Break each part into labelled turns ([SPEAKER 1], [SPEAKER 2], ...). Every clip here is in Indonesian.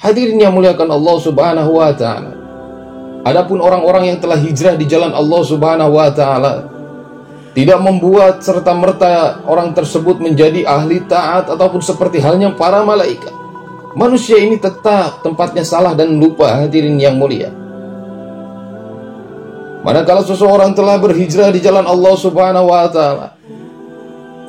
[SPEAKER 1] Hadirin yang muliakan Allah Subhanahu wa taala. Adapun orang-orang yang telah hijrah di jalan Allah Subhanahu wa taala, tidak membuat serta-merta orang tersebut menjadi ahli taat ataupun seperti halnya para malaikat. Manusia ini tetap tempatnya salah dan lupa, hadirin yang mulia. Manakala seseorang telah berhijrah di jalan Allah Subhanahu wa taala,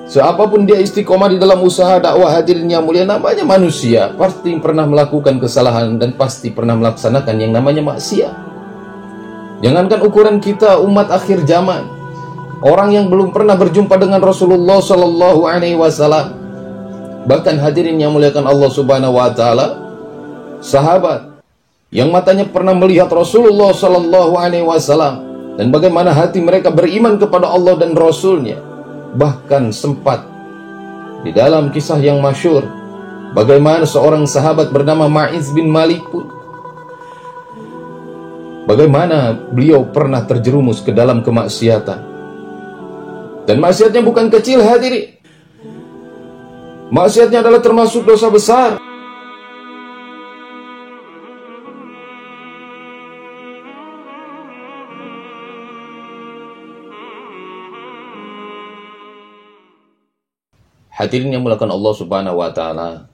[SPEAKER 1] siapapun dia istiqomah di dalam usaha dakwah, hadirin yang mulia, namanya manusia, pasti pernah melakukan kesalahan dan pasti pernah melaksanakan yang namanya maksiat. Jangankan ukuran kita umat akhir zaman, orang yang belum pernah berjumpa dengan Rasulullah Sallallahu Alaihi Wasallam, bahkan hadirin yang muliakan Allah Subhanahu Wa Taala, sahabat yang matanya pernah melihat Rasulullah Sallallahu Alaihi Wasallam dan bagaimana hati mereka beriman kepada Allah dan Rasulnya, bahkan sempat di dalam kisah yang masyhur bagaimana seorang sahabat bernama Ma'iz bin Malik pun, bagaimana beliau pernah terjerumus ke dalam kemaksiatan. Dan maksiatnya bukan kecil, hadirin. Maksiatnya adalah termasuk dosa besar. Hadirin yang mulakan Allah Subhanahu wa taala,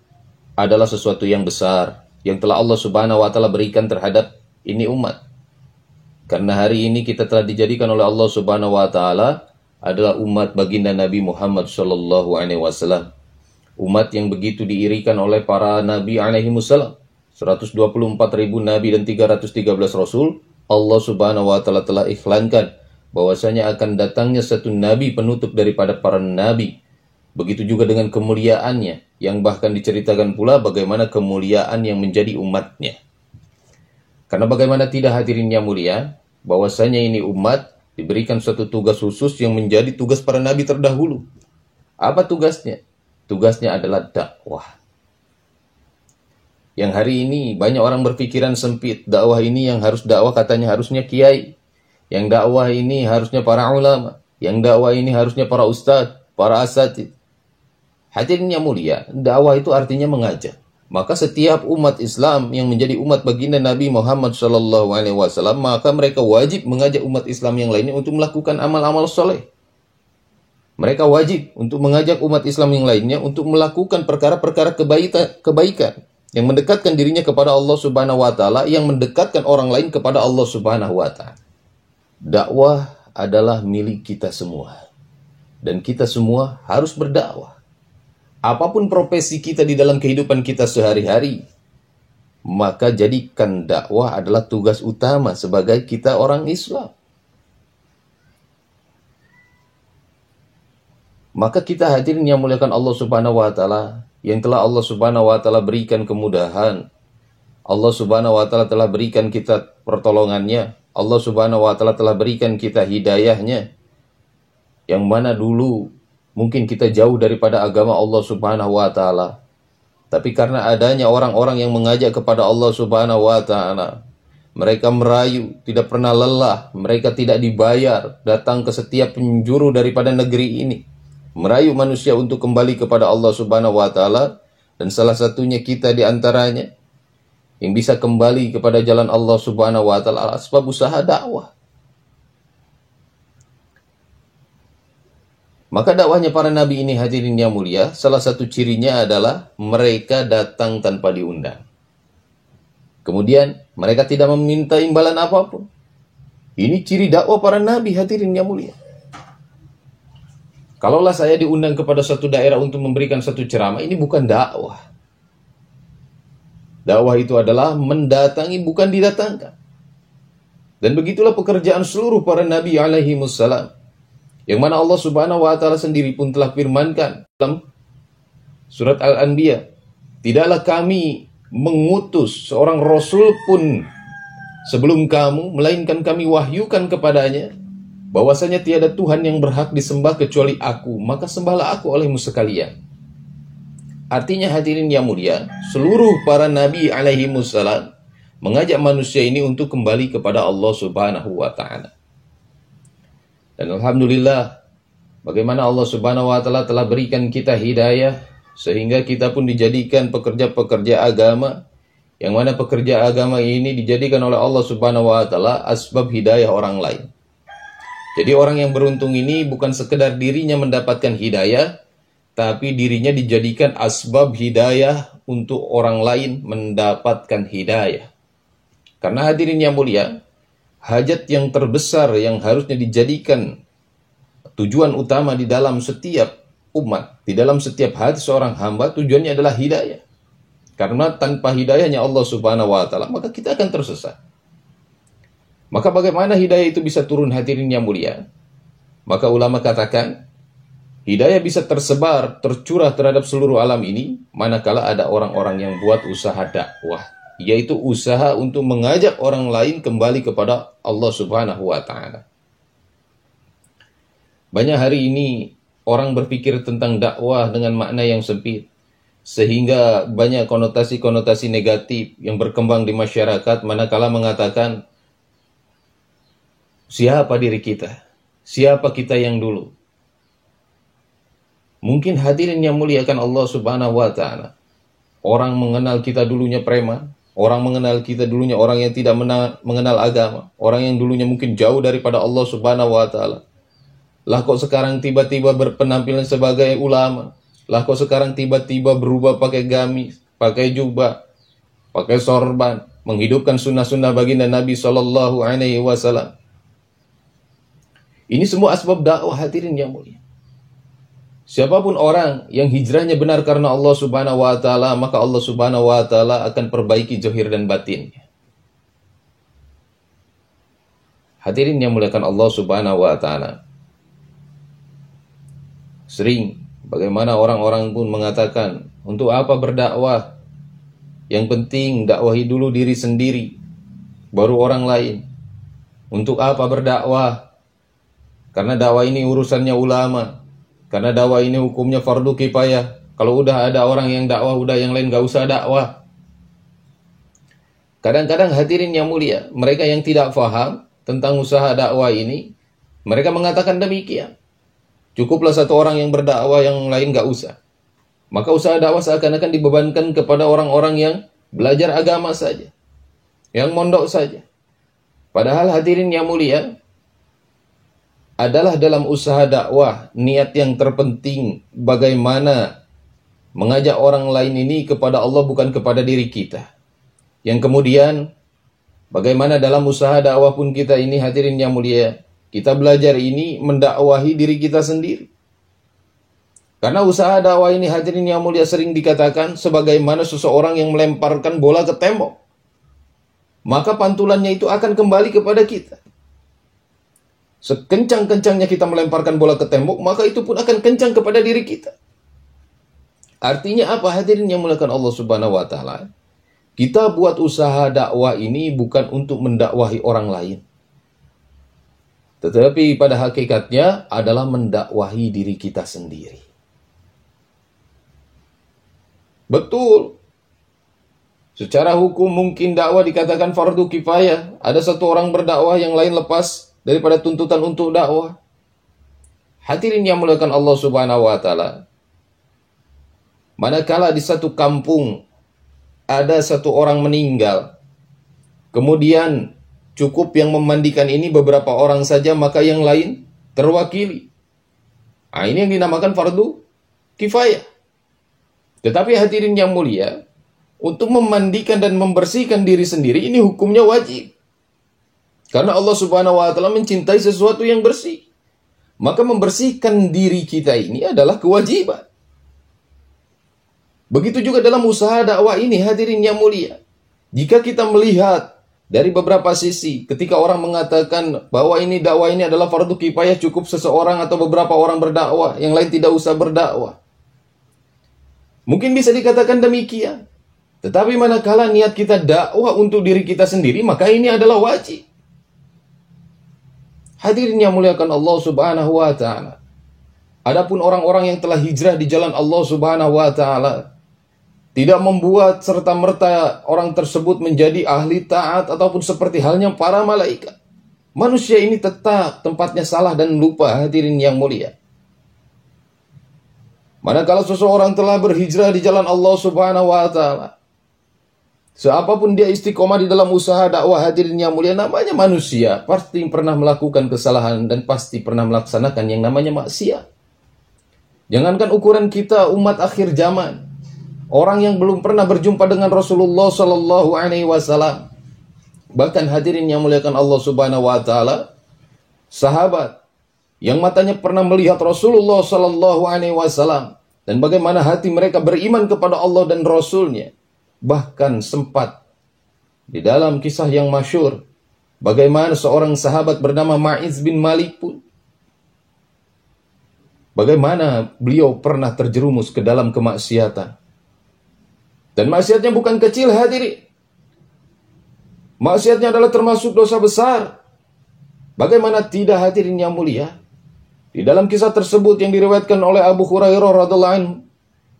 [SPEAKER 1] adalah sesuatu yang besar yang telah Allah Subhanahu wa taala berikan terhadap ini umat. Karena hari ini kita telah dijadikan oleh Allah Subhanahu wa taala adalah umat baginda Nabi Muhammad sallallahu alaihi wasallam. Umat yang begitu diirikan oleh para nabi alaihi wasallam. 124.000 nabi dan 313 rasul. Allah Subhanahu wa taala telah iklankan bahwasanya akan datangnya satu nabi penutup daripada para nabi. Begitu juga dengan kemuliaannya, yang bahkan diceritakan pula bagaimana kemuliaan yang menjadi umatnya. Karena bagaimana tidak, hadirin yang mulia, bahwasanya ini umat diberikan suatu tugas khusus yang menjadi tugas para nabi terdahulu. Apa tugasnya? Tugasnya adalah dakwah. Yang hari ini banyak orang berpikiran sempit, dakwah ini yang harus dakwah katanya harusnya kiai. Yang dakwah ini harusnya para ulama. Yang dakwah ini harusnya para ustadz, para asatidz. Hadirin yang mulia, dakwah itu artinya mengajak. Maka setiap umat Islam yang menjadi umat baginda Nabi Muhammad sallallahu alaihi wasallam, maka mereka wajib mengajak umat Islam yang lainnya untuk melakukan amal-amal soleh. Mereka wajib untuk mengajak umat Islam yang lainnya untuk melakukan perkara-perkara kebaikan yang mendekatkan dirinya kepada Allah Subhanahu wa taala, yang mendekatkan orang lain kepada Allah Subhanahu wa taala. Dakwah adalah milik kita semua. Dan kita semua harus berdakwah. Apapun profesi kita di dalam kehidupan kita sehari-hari, maka jadikan dakwah adalah tugas utama sebagai kita orang Islam. Maka kita hadirin yang muliakan Allah Subhanahu wa taala, yang telah Allah Subhanahu wa taala berikan kemudahan. Allah Subhanahu wa taala telah berikan kita pertolongannya. Allah Subhanahu wa taala telah berikan kita hidayahnya. Yang mana dulu mungkin kita jauh daripada agama Allah Subhanahu wa taala. Tapi karena adanya orang-orang yang mengajak kepada Allah Subhanahu wa taala, mereka merayu, tidak pernah lelah, mereka tidak dibayar, datang ke setiap penjuru daripada negeri ini, merayu manusia untuk kembali kepada Allah Subhanahu wa taala, dan salah satunya kita di antaranya yang bisa kembali kepada jalan Allah Subhanahu wa taala sebab usaha dakwah. Maka dakwahnya para nabi ini, hadirin yang mulia, salah satu cirinya adalah mereka datang tanpa diundang. Kemudian mereka tidak meminta imbalan apapun. Ini ciri dakwah para nabi, hadirin yang mulia. Kalaulah saya diundang kepada suatu daerah untuk memberikan satu ceramah, ini bukan dakwah. Dakwah itu adalah mendatangi, bukan didatangkan. Dan begitulah pekerjaan seluruh para nabi alaihi wassalam. Yang mana Allah Subhanahu wa taala sendiri pun telah firmankan dalam surat Al-Anbiya, tidaklah kami mengutus seorang rasul pun sebelum kamu, melainkan kami wahyukan kepadanya bahwasanya tiada Tuhan yang berhak disembah kecuali aku, maka sembahlah aku olehmu sekalian. Artinya hadirin yang mulia, seluruh para nabi alaihi wassalam mengajak manusia ini untuk kembali kepada Allah Subhanahu wa taala. Dan alhamdulillah, bagaimana Allah Subhanahu wa taala telah berikan kita hidayah sehingga kita pun dijadikan pekerja-pekerja agama Yang mana pekerja agama ini dijadikan oleh Allah Subhanahu wa taala asbab hidayah orang lain. Jadi orang yang beruntung ini bukan sekedar dirinya mendapatkan hidayah, tapi dirinya dijadikan asbab hidayah untuk orang lain mendapatkan hidayah. Karena hadirin yang mulia, hajat yang terbesar yang harusnya dijadikan tujuan utama di dalam setiap umat, di dalam setiap hati seorang hamba, tujuannya adalah hidayah. Karena tanpa hidayahnya Allah Subhanahu wa taala, maka kita akan tersesat. Maka bagaimana hidayah itu bisa turun, hadirin yang mulia? Maka ulama katakan, hidayah bisa tersebar, tercurah terhadap seluruh alam ini, manakala ada orang-orang yang buat usaha dakwah, yaitu usaha untuk mengajak orang lain kembali kepada Allah Subhanahu wa taala. Banyak hari ini orang berpikir tentang dakwah dengan makna yang sempit, sehingga banyak konotasi-konotasi negatif yang berkembang di masyarakat manakala mengatakan, siapa diri kita? Siapa kita yang dulu? Mungkin hadirin yang muliakan Allah Subhanahu wa taala, orang mengenal kita dulunya preman, orang mengenal kita dulunya orang yang tidak mengenal agama, orang yang dulunya mungkin jauh daripada Allah Subhanahu wa taala. Lah kok sekarang tiba-tiba berpenampilan sebagai ulama? Lah kok sekarang tiba-tiba berubah pakai gamis, pakai jubah, pakai sorban, menghidupkan sunnah-sunnah baginda Nabi Shallallahu Alaihi Wasallam. Ini semua asbab dakwah, hadirin yang mulia. Siapapun orang yang hijrahnya benar karena Allah Subhanahu wa taala, maka Allah Subhanahu wa taala akan perbaiki zahir dan batinnya. Hadirin yang muliakan Allah Subhanahu wa taala. Sering bagaimana orang-orang pun mengatakan, untuk apa berdakwah? Yang penting dakwahi dulu diri sendiri, baru orang lain. Untuk apa berdakwah? Karena dakwah ini urusannya ulama. Karena dakwah ini hukumnya fardu kifayah. Kalau udah ada orang yang dakwah, udah yang lain gak usah dakwah. Kadang-kadang hadirin yang mulia, mereka yang tidak faham tentang usaha dakwah ini, mereka mengatakan demikian. Cukuplah satu orang yang berdakwah, yang lain gak usah. Maka usaha dakwah seakan-akan dibebankan kepada orang-orang yang belajar agama saja, yang mondok saja. Padahal hadirin yang mulia, adalah dalam usaha dakwah, niat yang terpenting bagaimana mengajak orang lain ini kepada Allah, bukan kepada diri kita. Yang kemudian, bagaimana dalam usaha dakwah pun kita ini, hadirin yang mulia, kita belajar ini mendakwahi diri kita sendiri. Karena usaha dakwah ini, hadirin yang mulia, sering dikatakan sebagaimana seseorang yang melemparkan bola ke tembok. Maka pantulannya itu akan kembali kepada kita. Sekencang-kencangnya kita melemparkan bola ke tembok, maka itu pun akan kencang kepada diri kita. Artinya apa, hadirin yang muliakan Allah Subhanahu wa taala? Kita buat usaha dakwah ini bukan untuk mendakwahi orang lain, tetapi pada hakikatnya adalah mendakwahi diri kita sendiri. Betul. Secara hukum mungkin dakwah dikatakan fardu kifayah. Ada satu orang berdakwah, yang lain lepas daripada tuntutan untuk dakwah. Hadirin yang muliakan Allah Subhanahu wa taala, manakala di satu kampung ada satu orang meninggal, kemudian cukup yang memandikan ini beberapa orang saja, maka yang lain terwakili. Nah, ini yang dinamakan fardu kifayah. Tetapi hadirin yang mulia, untuk memandikan dan membersihkan diri sendiri ini hukumnya wajib. Karena Allah Subhanahu wa taala mencintai sesuatu yang bersih. Maka membersihkan diri kita ini adalah kewajiban. Begitu juga dalam usaha dakwah ini, hadirin yang mulia. Jika kita melihat dari beberapa sisi, ketika orang mengatakan bahwa ini dakwah ini adalah fardu kifayah, cukup seseorang atau beberapa orang berdakwah, yang lain tidak usah berdakwah. Mungkin bisa dikatakan demikian. Tetapi manakala niat kita dakwah untuk diri kita sendiri, maka ini adalah wajib. Hadirin yang muliakan Allah Subhanahu wa taala. Adapun orang-orang yang telah hijrah di jalan Allah Subhanahu wa taala, tidak membuat serta-merta orang tersebut menjadi ahli taat ataupun seperti halnya para malaikat. Manusia ini tetap tempatnya salah dan lupa, hadirin yang mulia. Manakala seseorang telah berhijrah di jalan Allah Subhanahu wa taala, Seapapun dia istiqomah di dalam usaha dakwah, hadirin yang mulia, namanya manusia, pasti pernah melakukan kesalahan dan pasti pernah melaksanakan yang namanya maksiat. Jangankan ukuran kita umat akhir zaman, orang yang belum pernah berjumpa dengan Rasulullah Sallallahu Alaihi Wasallam, bahkan hadirin yang muliakan Allah Subhanahu Wa Taala, sahabat yang matanya pernah melihat Rasulullah Sallallahu Alaihi Wasallam dan bagaimana hati mereka beriman kepada Allah dan Rasulnya. Bahkan sempat di dalam kisah yang masyhur, bagaimana seorang sahabat bernama Ma'iz bin Malik pun, bagaimana beliau pernah terjerumus ke dalam kemaksiatan. Dan maksiatnya bukan kecil, hadirin. Maksiatnya adalah termasuk dosa besar. Bagaimana tidak, hadirin yang mulia? Di dalam kisah tersebut yang diriwayatkan oleh Abu Hurairah radhiallahu anhu,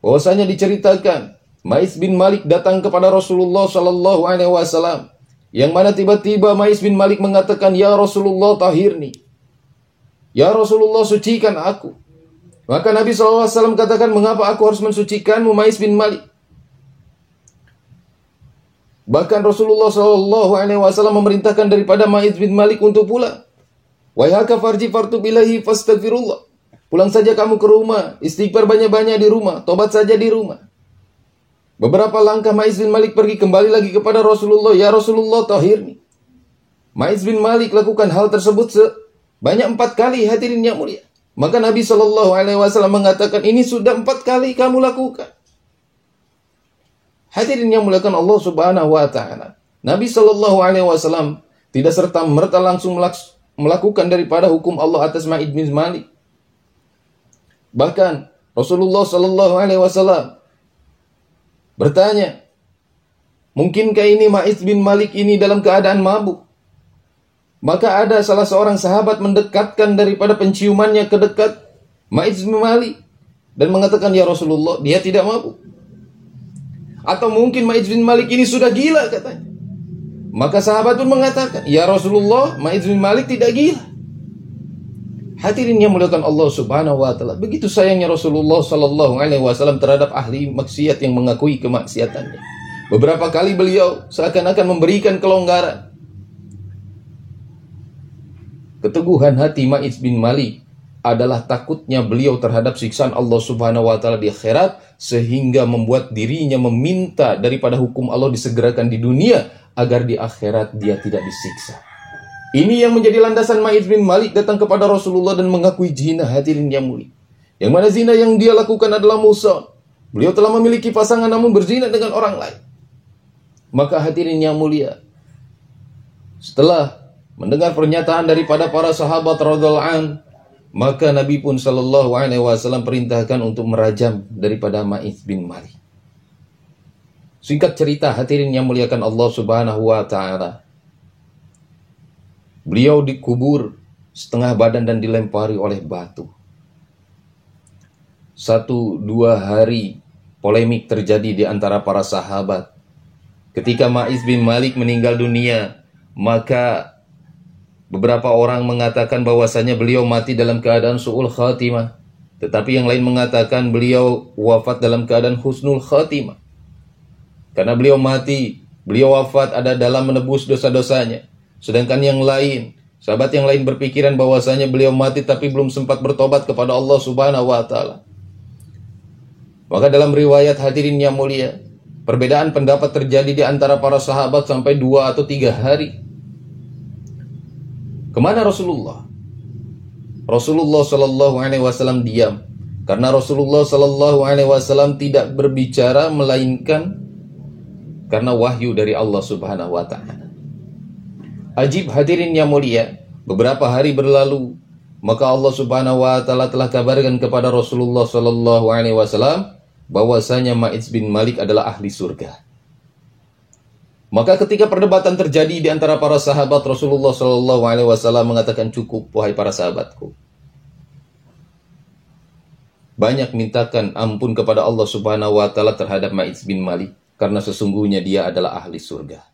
[SPEAKER 1] bahwasanya diceritakan Ma'iz bin Malik datang kepada Rasulullah Sallallahu Alaihi Wasallam, yang mana tiba-tiba Ma'iz bin Malik mengatakan, "Ya Rasulullah, tahirni. Ya Rasulullah, sucikan aku." Maka Nabi SAW katakan, "Mengapa aku harus mensucikanmu, Ma'iz bin Malik?" Bahkan Rasulullah SAW memerintahkan daripada Ma'iz bin Malik untuk pulang. "Waihaka farji fartub ilahi fastaghfirullah." Pulang saja kamu ke rumah, istighfar banyak-banyak di rumah, tobat saja di rumah. Beberapa langkah Ma'iz bin Malik pergi kembali lagi kepada Rasulullah, "Ya Rasulullah, tahirni." Ma'iz bin Malik lakukan hal tersebut sebanyak 4 kali, hadirin yang mulia. Maka Nabi SAW mengatakan, "Ini sudah 4 kali kamu lakukan." Hadirin yang muliakan Allah Subhanahu Wa Taala, Nabi SAW tidak serta-merta langsung melakukan daripada hukum Allah atas Ma'iz bin Malik. Bahkan Rasulullah SAW bertanya, "Mungkinkah ini Ma'iz bin Malik ini dalam keadaan mabuk?" Maka ada salah seorang sahabat mendekatkan daripada penciumannya ke dekat Ma'iz bin Malik dan mengatakan, "Ya Rasulullah, dia tidak mabuk." Atau mungkin Ma'iz bin Malik ini sudah gila, katanya. Maka sahabat pun mengatakan, "Ya Rasulullah, Ma'iz bin Malik tidak gila." Hadirin yang muliakan Allah Subhanahu Wa Taala, begitu sayangnya Rasulullah Sallallahu Alaihi Wasallam terhadap ahli maksiat yang mengakui kemaksiatannya. Beberapa kali beliau seakan-akan memberikan kelonggaran. Keteguhan hati Ma'iz bin Malik adalah takutnya beliau terhadap siksaan Allah Subhanahu Wa Taala di akhirat, sehingga membuat dirinya meminta daripada hukum Allah disegerakan di dunia agar di akhirat dia tidak disiksa. Ini yang menjadi landasan Ma'iz bin Malik datang kepada Rasulullah dan mengakui zina, hadirin yang mulia. Yang mana zina yang dia lakukan adalah muhsan. Beliau telah memiliki pasangan namun berzina dengan orang lain. Maka hadirin yang mulia, setelah mendengar pernyataan daripada para sahabat radhiyallahu anhu, maka Nabi pun sallallahu alaihi wasallam perintahkan untuk merajam daripada Ma'iz bin Malik. Singkat cerita, hadirin yang muliakan Allah Subhanahu Wa Taala, beliau dikubur setengah badan dan dilempari oleh batu. 1-2 hari polemik terjadi di antara para sahabat. Ketika Ma'iz bin Malik meninggal dunia, maka beberapa orang mengatakan bahwasanya beliau mati dalam keadaan su'ul khatimah, tetapi yang lain mengatakan beliau wafat dalam keadaan husnul khatimah. Karena beliau mati, beliau wafat ada dalam menebus dosa-dosanya. Sedangkan yang lain, sahabat yang lain berpikiran bahwasanya beliau mati tapi belum sempat bertobat kepada Allah Subhanahu Wa Taala. Maka dalam riwayat, hadirin yang mulia, perbedaan pendapat terjadi di antara para sahabat sampai 2 atau 3 hari. Kemana Rasulullah? Rasulullah Sallallahu Alaihi Wasallam diam, karena Rasulullah Sallallahu Alaihi Wasallam tidak berbicara melainkan karena wahyu dari Allah Subhanahu Wa Taala. Ajib, hadirin yang mulia, beberapa hari berlalu, maka Allah Subhanahu Wa Taala telah kabarkan kepada Rasulullah Sallallahu Alaihi Wasallam bahwasanya Ma'iz bin Malik adalah ahli surga. Maka ketika perdebatan terjadi di antara para sahabat, Rasulullah Sallallahu Alaihi Wasallam mengatakan, "Cukup, wahai para sahabatku. Banyak mintakan ampun kepada Allah Subhanahu Wa Taala terhadap Ma'iz bin Malik, karena sesungguhnya dia adalah ahli surga."